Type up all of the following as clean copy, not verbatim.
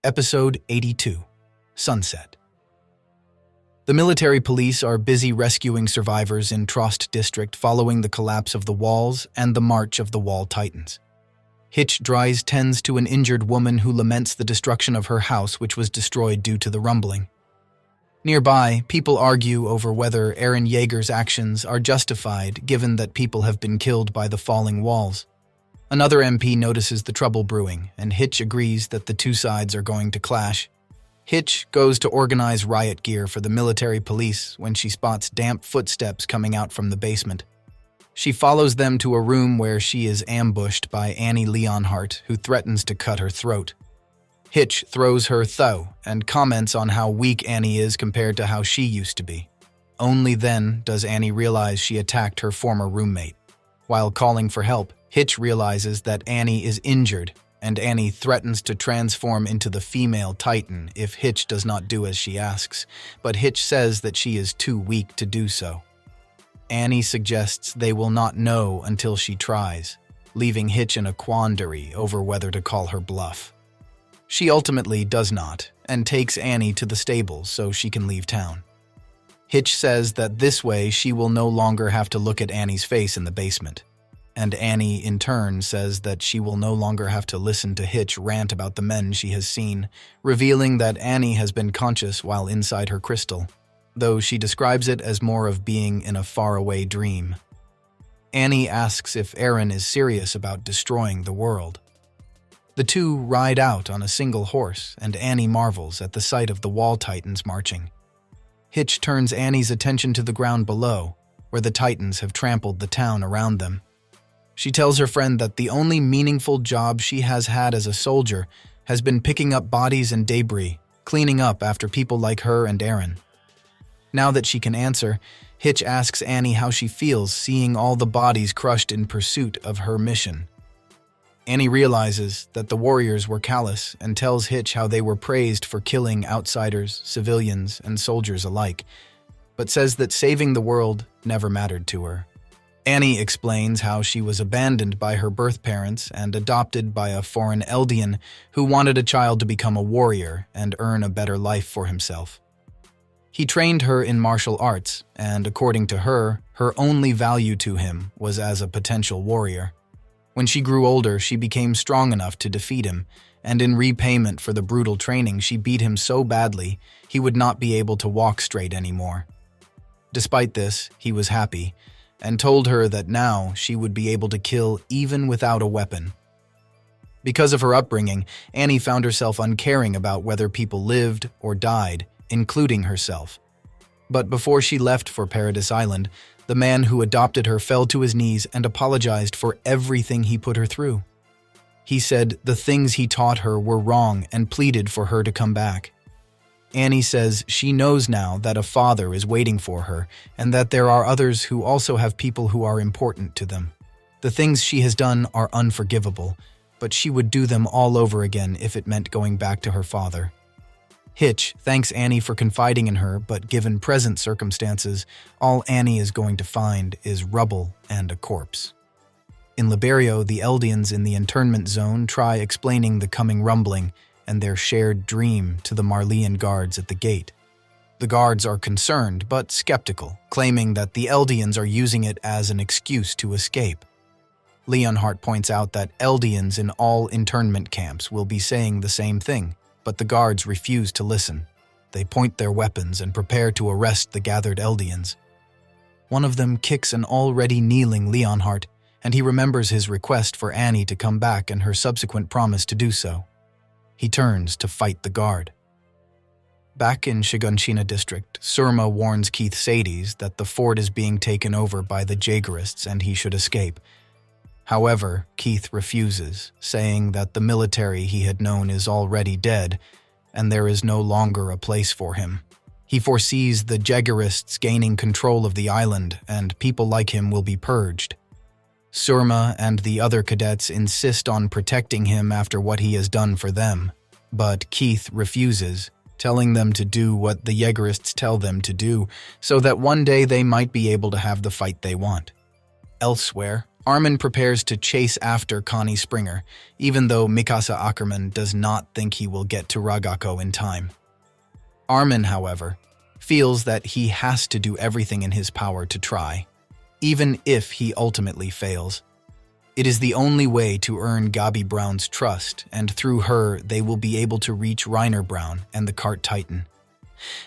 Episode 82, Sunset. The military police are busy rescuing survivors in Trost District following the collapse of the walls and the march of the Wall Titans. Hitch Dries tends to an injured woman who laments the destruction of her house, which was destroyed due to the rumbling. Nearby, people argue over whether Eren Yeager's actions are justified given that people have been killed by the falling walls. Another MP notices the trouble brewing, and Hitch agrees that the two sides are going to clash. Hitch goes to organize riot gear for the military police when she spots damp footsteps coming out from the basement. She follows them to a room where she is ambushed by Annie Leonhardt, who threatens to cut her throat. Hitch throws her though and comments on how weak Annie is compared to how she used to be. Only then does Annie realize she attacked her former roommate. While calling for help, Hitch realizes that Annie is injured, and Annie threatens to transform into the female Titan if Hitch does not do as she asks, but Hitch says that she is too weak to do so. Annie suggests they will not know until she tries, leaving Hitch in a quandary over whether to call her bluff. She ultimately does not, and takes Annie to the stables so she can leave town. Hitch says that this way she will no longer have to look at Annie's face in the basement. And Annie, in turn, says that she will no longer have to listen to Hitch rant about the men she has seen, revealing that Annie has been conscious while inside her crystal, though she describes it as more of being in a faraway dream. Annie asks if Eren is serious about destroying the world. The two ride out on a single horse, and Annie marvels at the sight of the Wall Titans marching. Hitch turns Annie's attention to the ground below, where the Titans have trampled the town around them. She tells her friend that the only meaningful job she has had as a soldier has been picking up bodies and debris, cleaning up after people like her and Eren. Now that she can answer, Hitch asks Annie how she feels seeing all the bodies crushed in pursuit of her mission. Annie realizes that the warriors were callous and tells Hitch how they were praised for killing outsiders, civilians, and soldiers alike, but says that saving the world never mattered to her. Annie explains how she was abandoned by her birth parents and adopted by a foreign Eldian who wanted a child to become a warrior and earn a better life for himself. He trained her in martial arts, and according to her, her only value to him was as a potential warrior. When she grew older, she became strong enough to defeat him, and in repayment for the brutal training, she beat him so badly he would not be able to walk straight anymore. Despite this, he was happy, and told her that now she would be able to kill even without a weapon. Because of her upbringing, Annie found herself uncaring about whether people lived or died, including herself. But before she left for Paradise Island, the man who adopted her fell to his knees and apologized for everything he put her through. He said the things he taught her were wrong and pleaded for her to come back. Annie says she knows now that a father is waiting for her and that there are others who also have people who are important to them. The things she has done are unforgivable, but she would do them all over again if it meant going back to her father. Hitch thanks Annie for confiding in her, but given present circumstances, all Annie is going to find is rubble and a corpse. In Liberio, the Eldians in the internment zone try explaining the coming rumbling and their shared dream to the Marleyan guards at the gate. The guards are concerned but skeptical, claiming that the Eldians are using it as an excuse to escape. Leonhardt points out that Eldians in all internment camps will be saying the same thing, but the guards refuse to listen. They point their weapons and prepare to arrest the gathered Eldians. One of them kicks an already kneeling Leonhardt, and he remembers his request for Annie to come back and her subsequent promise to do so. He turns to fight the guard. Back in Shiganshina district, Surma warns Keith Sades that the fort is being taken over by the Jaegerists and he should escape. However, Keith refuses, saying that the military he had known is already dead and there is no longer a place for him. He foresees the Jaegerists gaining control of the island and people like him will be purged. Surma and the other cadets insist on protecting him after what he has done for them, but Keith refuses, telling them to do what the Jaegerists tell them to do so that one day they might be able to have the fight they want. Elsewhere, Armin prepares to chase after Connie Springer, even though Mikasa Ackerman does not think he will get to Ragako in time. Armin, however, feels that he has to do everything in his power to try, even if he ultimately fails. It is the only way to earn Gabi Brown's trust, and through her they will be able to reach Reiner Brown and the Cart Titan.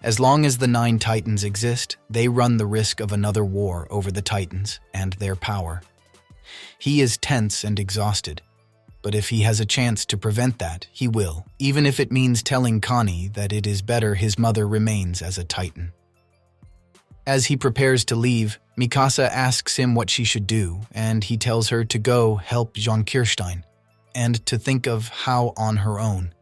As long as the 9 Titans exist, they run the risk of another war over the Titans and their power. He is tense and exhausted, but if he has a chance to prevent that, he will, even if it means telling Connie that it is better his mother remains as a Titan. As he prepares to leave, Mikasa asks him what she should do, and he tells her to go help Jean Kirstein, and to think of how on her own.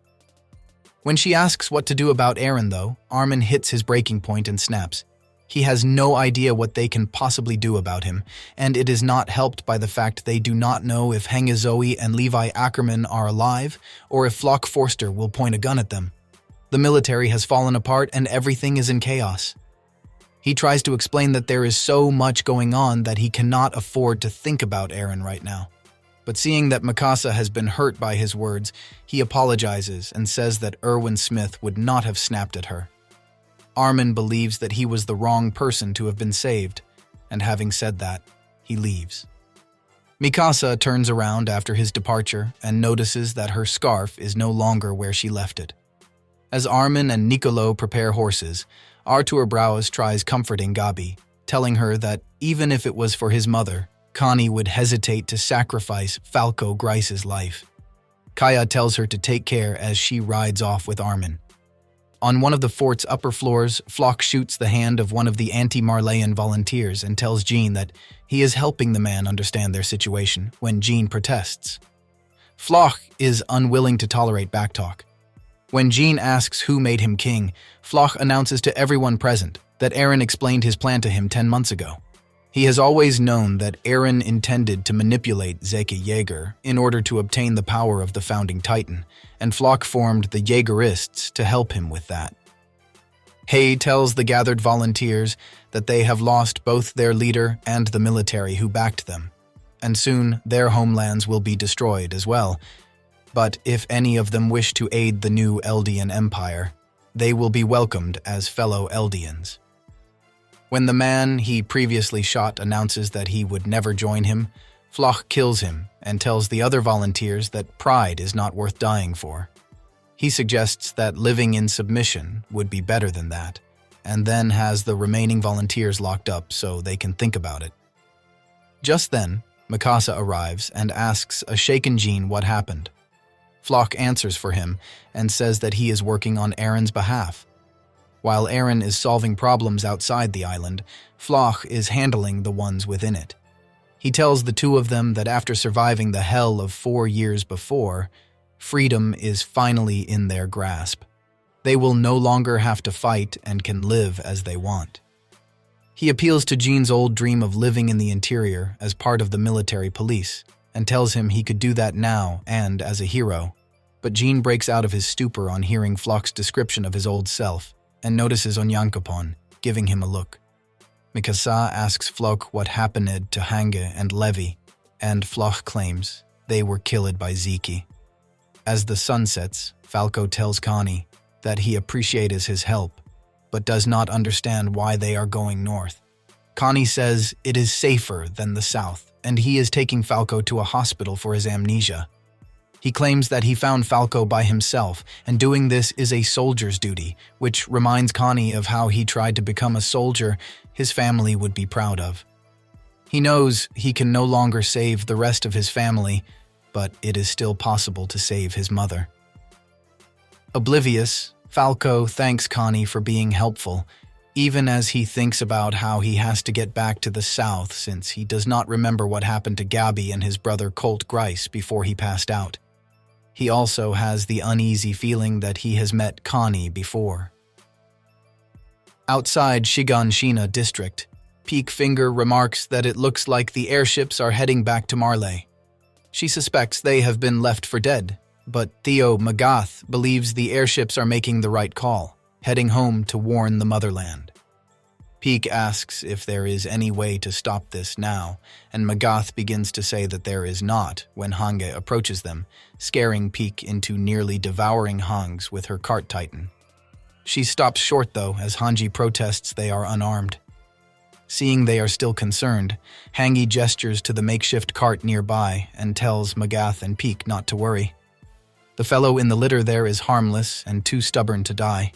When she asks what to do about Eren, though, Armin hits his breaking point and snaps. He has no idea what they can possibly do about him, and it is not helped by the fact they do not know if Henge Zoe and Levi Ackerman are alive, or if Flock Forster will point a gun at them. The military has fallen apart and everything is in chaos. He tries to explain that there is so much going on that he cannot afford to think about Eren right now. But seeing that Mikasa has been hurt by his words, he apologizes and says that Erwin Smith would not have snapped at her. Armin believes that he was the wrong person to have been saved, and having said that, he leaves. Mikasa turns around after his departure and notices that her scarf is no longer where she left it. As Armin and Nicolo prepare horses, Artur Brauas tries comforting Gabi, telling her that even if it was for his mother, Connie would hesitate to sacrifice Falco Grice's life. Kaya tells her to take care as she rides off with Armin. On one of the fort's upper floors, Flock shoots the hand of one of the anti-Marleyan volunteers and tells Jean that he is helping the man understand their situation when Jean protests. Flock is unwilling to tolerate backtalk. When Jean asks who made him king, Flock announces to everyone present that Eren explained his plan to him 10 months ago. He has always known that Eren intended to manipulate Zeke Yeager in order to obtain the power of the founding Titan, and Flock formed the Jaegerists to help him with that. Hay tells the gathered volunteers that they have lost both their leader and the military who backed them, and soon their homelands will be destroyed as well. But if any of them wish to aid the new Eldian Empire, they will be welcomed as fellow Eldians. When the man he previously shot announces that he would never join him, Floch kills him and tells the other volunteers that pride is not worth dying for. He suggests that living in submission would be better than that, and then has the remaining volunteers locked up so they can think about it. Just then, Mikasa arrives and asks a shaken Jean what happened. Floch answers for him and says that he is working on Eren's behalf. While Eren is solving problems outside the island, Floch is handling the ones within it. He tells the two of them that after surviving the hell of 4 years before, freedom is finally in their grasp. They will no longer have to fight and can live as they want. He appeals to Jean's old dream of living in the interior as part of the military police, and tells him he could do that now and as a hero. But Jean breaks out of his stupor on hearing Floch's description of his old self, and notices Onyankopon, giving him a look. Mikasa asks Floch what happened to Hange and Levi, and Floch claims they were killed by Zeke. As the sun sets, Falco tells Connie that he appreciates his help, but does not understand why they are going north. Connie says it is safer than the south, and he is taking Falco to a hospital for his amnesia. He claims that he found Falco by himself, and doing this is a soldier's duty, which reminds Connie of how he tried to become a soldier his family would be proud of. He knows he can no longer save the rest of his family, but it is still possible to save his mother. Oblivious, Falco thanks Connie for being helpful, even as he thinks about how he has to get back to the south since he does not remember what happened to Gabi and his brother Colt Grice before he passed out. He also has the uneasy feeling that he has met Connie before. Outside Shiganshina district, Peak Finger remarks that it looks like the airships are heading back to Marley. She suspects they have been left for dead, but Theo Magath believes the airships are making the right call, heading home to warn the motherland. Peek asks if there is any way to stop this now, and Magath begins to say that there is not when Hange approaches them, scaring Peek into nearly devouring Hangs with her cart titan. She stops short, though, as Hanji protests they are unarmed. Seeing they are still concerned, Hangi gestures to the makeshift cart nearby and tells Magath and Peek not to worry. The fellow in the litter there is harmless and too stubborn to die.